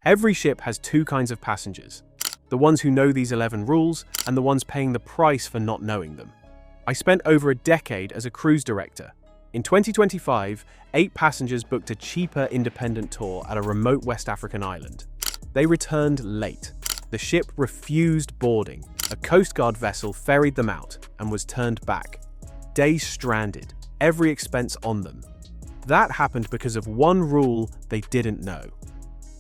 Every ship has two kinds of passengers: the ones who know these 11 rules and the ones paying the price for not knowing them. I spent over a decade as a cruise director. In 2025, 8 passengers booked a cheaper independent tour at a remote West African island. They returned late. The ship refused boarding. A Coast Guard vessel ferried them out and was turned back. Days stranded, every expense on them. That happened because of one rule they didn't know.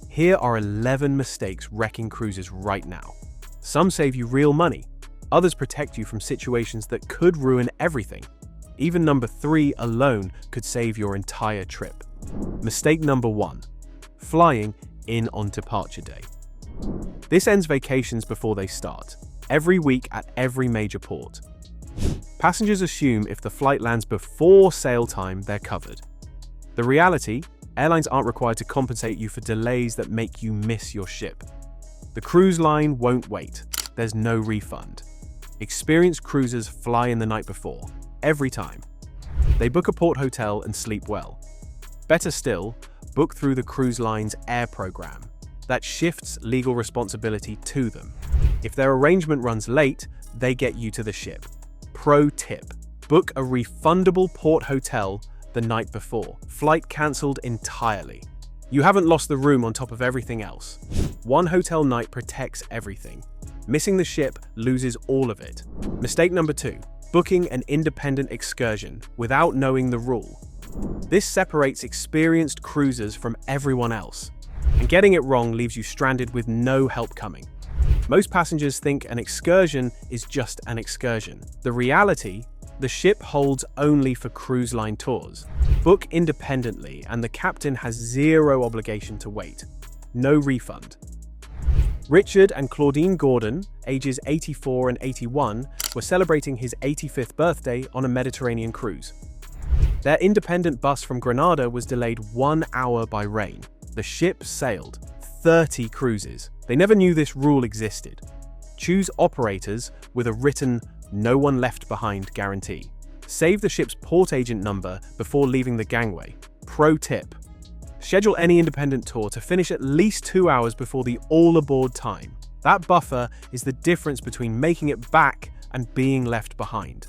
Here are 11 mistakes wrecking cruises right now. Some save you real money. Others protect you from situations that could ruin everything. Even number 3 alone could save your entire trip. Mistake number 1. Flying in on departure day. This ends vacations before they start, every week at every major port. Passengers assume if the flight lands before sail time, they're covered. The reality: airlines aren't required to compensate you for delays that make you miss your ship. The cruise line won't wait. There's no refund. Experienced cruisers fly in the night before, every time. They book a port hotel and sleep well. Better still, book through the cruise line's air program. That shifts legal responsibility to them. If their arrangement runs late, they get you to the ship. Pro tip: book a refundable port hotel the night before. Flight cancelled entirely. You haven't lost the room on top of everything else. One hotel night protects everything. Missing the ship loses all of it. Mistake number 2. Booking an independent excursion without knowing the rule. This separates experienced cruisers from everyone else. And getting it wrong leaves you stranded with no help coming. Most passengers think an excursion is just an excursion. The reality: the ship holds only for cruise line tours. Book independently and the captain has zero obligation to wait. No refund. Richard and Claudine Gordon, ages 84 and 81, were celebrating his 85th birthday on a Mediterranean cruise. Their independent bus from Granada was delayed 1 hour by rain. The ship sailed 30 cruises. They never knew this rule existed. Choose operators with a written "no one left behind" guarantee. Save the ship's port agent number before leaving the gangway. Pro tip: schedule any independent tour to finish at least 2 hours before the all-aboard time. That buffer is the difference between making it back and being left behind.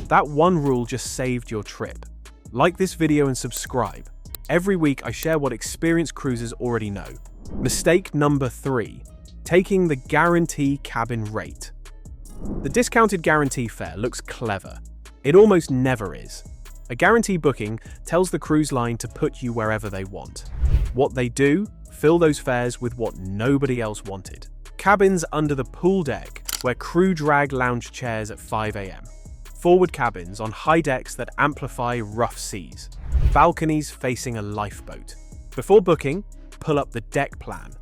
That one rule just saved your trip. Like this video and subscribe. Every week I share what experienced cruisers already know. Mistake number 3. Taking the guarantee cabin rate. The discounted guarantee fare looks clever. It almost never is. A guarantee booking tells the cruise line to put you wherever they want. What they do? Fill those fares with what nobody else wanted. Cabins under the pool deck, where crew drag lounge chairs at 5 a.m. Forward cabins on high decks that amplify rough seas. Balconies facing a lifeboat. Before booking, pull up the deck plan.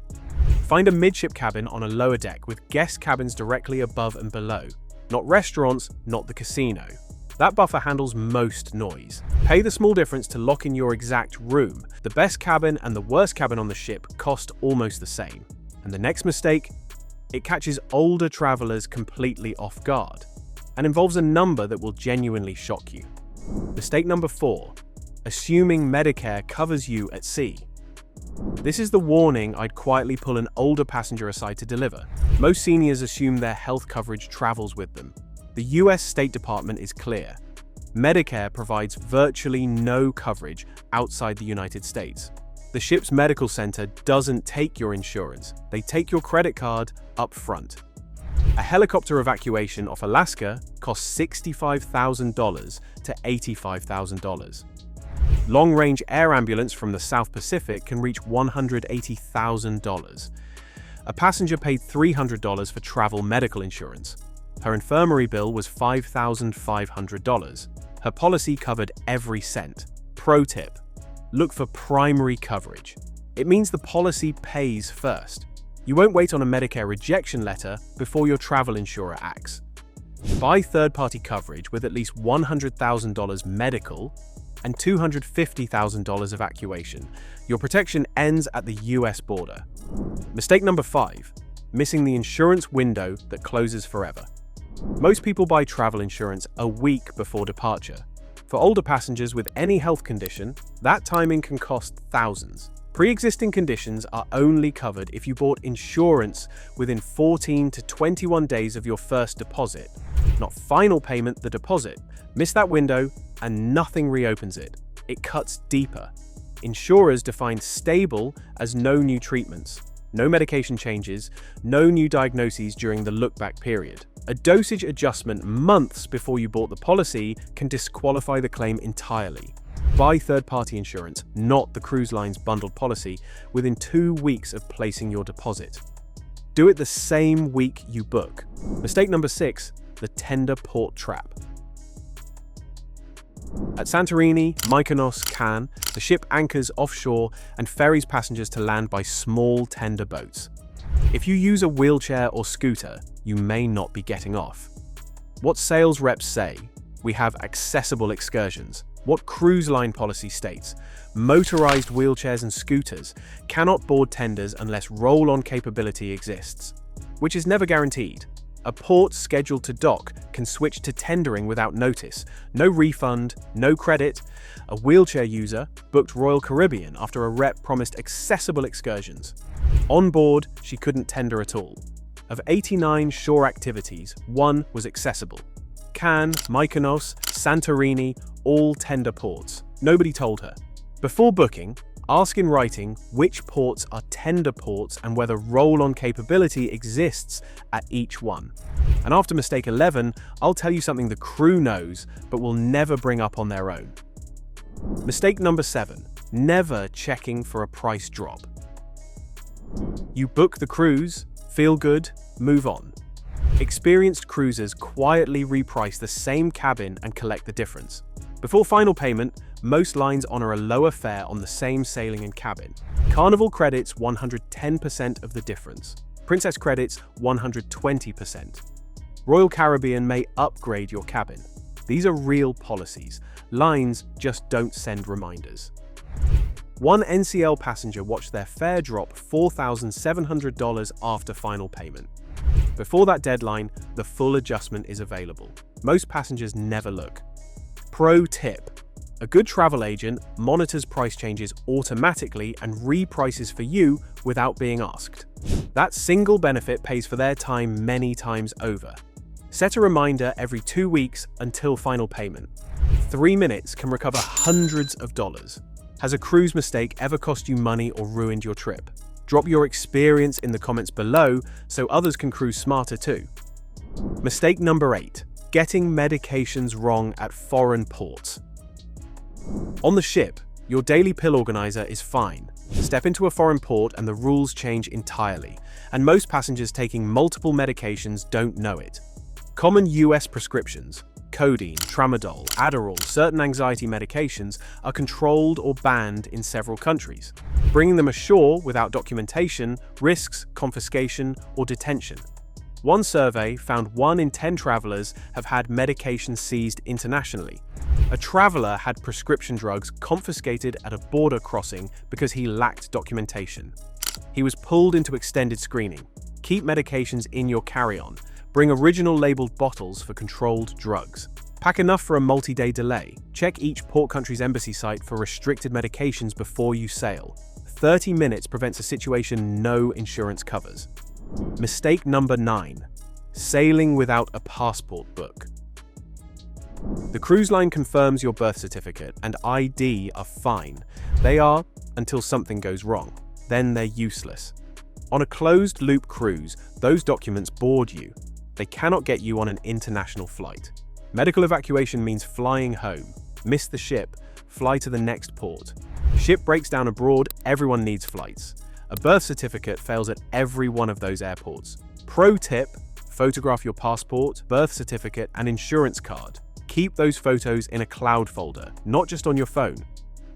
Find a midship cabin on a lower deck with guest cabins directly above and below. Not restaurants, not the casino. That buffer handles most noise. Pay the small difference to lock in your exact room. The best cabin and the worst cabin on the ship cost almost the same. And the next mistake? It catches older travelers completely off guard and involves a number that will genuinely shock you. Mistake number 4. Assuming Medicare covers you at sea. This is the warning I'd quietly pull an older passenger aside to deliver. Most seniors assume their health coverage travels with them. The US State Department is clear. Medicare provides virtually no coverage outside the United States. The ship's medical center doesn't take your insurance. They take your credit card up front. A helicopter evacuation off Alaska costs $65,000 to $85,000. Long-range air ambulance from the South Pacific can reach $180,000. A passenger paid $300 for travel medical insurance. Her infirmary bill was $5,500. Her policy covered every cent. Pro tip: look for primary coverage. It means the policy pays first. You won't wait on a Medicare rejection letter before your travel insurer acts. Buy third-party coverage with at least $100,000 medical and $250,000 evacuation. Your protection ends at the US border. Mistake number 5. Missing the insurance window that closes forever. Most people buy travel insurance a week before departure. For older passengers with any health condition, that timing can cost thousands. Pre-existing conditions are only covered if you bought insurance within 14 to 21 days of your first deposit, not final payment, the deposit. Miss that window and nothing reopens it. It cuts deeper. Insurers define stable as no new treatments, no medication changes, no new diagnoses during the look-back period. A dosage adjustment months before you bought the policy can disqualify the claim entirely. Buy third-party insurance, not the cruise line's bundled policy, within 2 weeks of placing your deposit. Do it the same week you book. Mistake number 6, the tender port trap. At Santorini, Mykonos, Cannes, the ship anchors offshore and ferries passengers to land by small tender boats. If you use a wheelchair or scooter, you may not be getting off. What sales reps say? We have accessible excursions. What cruise line policy states? Motorized wheelchairs and scooters cannot board tenders unless roll-on capability exists, which is never guaranteed. A port scheduled to dock can switch to tendering without notice. No refund, no credit. A wheelchair user booked Royal Caribbean after a rep promised accessible excursions. On board, she couldn't tender at all. Of 89 shore activities, 1 was accessible. Cannes, Mykonos, Santorini, all tender ports. Nobody told her. Before booking, ask in writing which ports are tender ports and whether roll-on capability exists at each one. And after mistake 11, I'll tell you something the crew knows but will never bring up on their own. Mistake number 7, never checking for a price drop. You book the cruise, feel good, move on. Experienced cruisers quietly reprice the same cabin and collect the difference. Before final payment, most lines honor a lower fare on the same sailing and cabin. Carnival credits 110% of the difference. Princess credits 120%. Royal Caribbean may upgrade your cabin. These are real policies. Lines just don't send reminders. One NCL passenger watched their fare drop $4,700 after final payment. Before that deadline, the full adjustment is available. Most passengers never look. Pro tip: a good travel agent monitors price changes automatically and reprices for you without being asked. That single benefit pays for their time many times over. Set a reminder every 2 weeks until final payment. 3 minutes can recover hundreds of dollars. Has a cruise mistake ever cost you money or ruined your trip? Drop your experience in the comments below so others can cruise smarter too. Mistake number 8, getting medications wrong at foreign ports. On the ship, your daily pill organizer is fine. Step into a foreign port and the rules change entirely, and most passengers taking multiple medications don't know it. Common US prescriptions, codeine, tramadol, Adderall, certain anxiety medications are controlled or banned in several countries. Bringing them ashore without documentation risks confiscation or detention. One survey found 1 in 10 travelers have had medication seized internationally. A traveler had prescription drugs confiscated at a border crossing because he lacked documentation. He was pulled into extended screening. Keep medications in your carry-on. Bring original labeled bottles for controlled drugs. Pack enough for a multi-day delay. Check each port country's embassy site for restricted medications before you sail. 30 minutes prevents a situation no insurance covers. Mistake number 9, sailing without a passport book. The cruise line confirms your birth certificate and ID are fine. They are until something goes wrong. Then they're useless. On a closed-loop cruise, those documents board you. They cannot get you on an international flight. Medical evacuation means flying home. Miss the ship, fly to the next port. Ship breaks down abroad, everyone needs flights. A birth certificate fails at every one of those airports. Pro tip: photograph your passport, birth certificate, and insurance card. Keep those photos in a cloud folder, not just on your phone.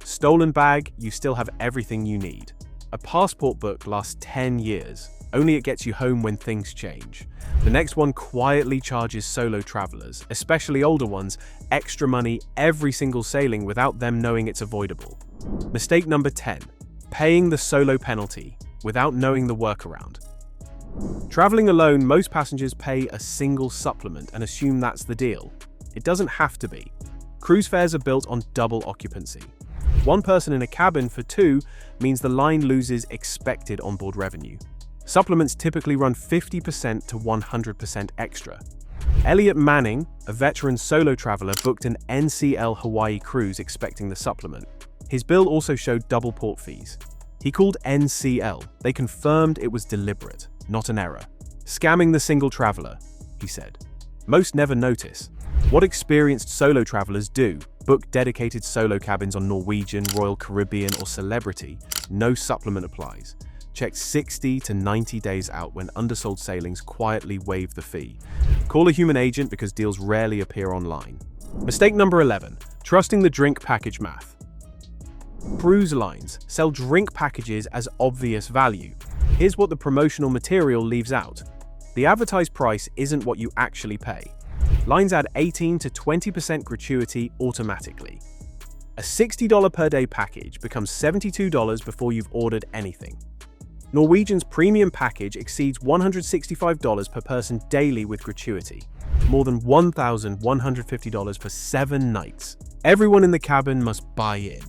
Stolen bag, you still have everything you need. A passport book lasts 10 years. Only it gets you home when things change. The next one quietly charges solo travelers, especially older ones, extra money every single sailing without them knowing it's avoidable. Mistake number 10, paying the solo penalty without knowing the workaround. Traveling alone, most passengers pay a single supplement and assume that's the deal. It doesn't have to be. Cruise fares are built on double occupancy. One person in a cabin for two means the line loses expected onboard revenue. Supplements typically run 50% to 100% extra. Elliot Manning, a veteran solo traveler, booked an NCL Hawaii cruise expecting the supplement. His bill also showed double port fees. He called NCL. They confirmed it was deliberate, not an error. Scamming the single traveler, he said. Most never notice. What experienced solo travelers do: book dedicated solo cabins on Norwegian, Royal Caribbean, or Celebrity. No supplement applies. Check 60 to 90 days out when undersold sailings quietly waive the fee. Call a human agent because deals rarely appear online. Mistake number 11. Trusting the drink package math. Cruise lines sell drink packages as obvious value. Here's what the promotional material leaves out. The advertised price isn't what you actually pay. Lines add 18 to 20% gratuity automatically. A $60 per day package becomes $72 before you've ordered anything. Norwegian's premium package exceeds $165 per person daily with gratuity, more than $1,150 for 7 nights. Everyone in the cabin must buy in.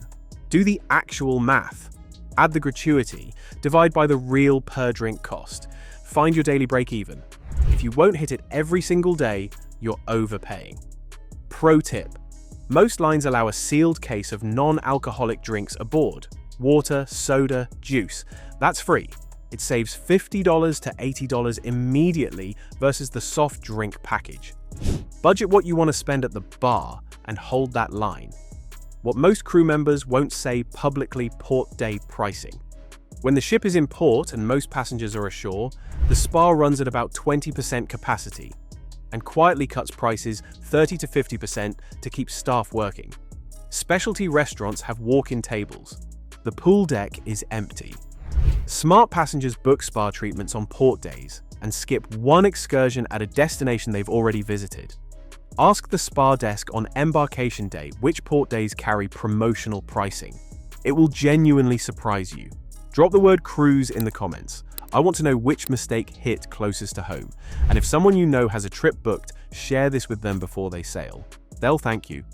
Do the actual math. Add the gratuity, divide by the real per drink cost. Find your daily break even. If you won't hit it every single day, you're overpaying. Pro tip: most lines allow a sealed case of non-alcoholic drinks aboard. Water, soda, juice. That's free. It saves $50 to $80 immediately versus the soft drink package. Budget what you want to spend at the bar and hold that line. What most crew members won't say publicly: port day pricing. When the ship is in port and most passengers are ashore, the spa runs at about 20% capacity and quietly cuts prices 30 to 50% to keep staff working. Specialty restaurants have walk-in tables. The pool deck is empty. Smart passengers book spa treatments on port days and skip one excursion at a destination they've already visited. Ask the spa desk on embarkation day which port days carry promotional pricing. It will genuinely surprise you. Drop the word cruise in the comments. I want to know which mistake hit closest to home. And if someone you know has a trip booked, share this with them before they sail. They'll thank you.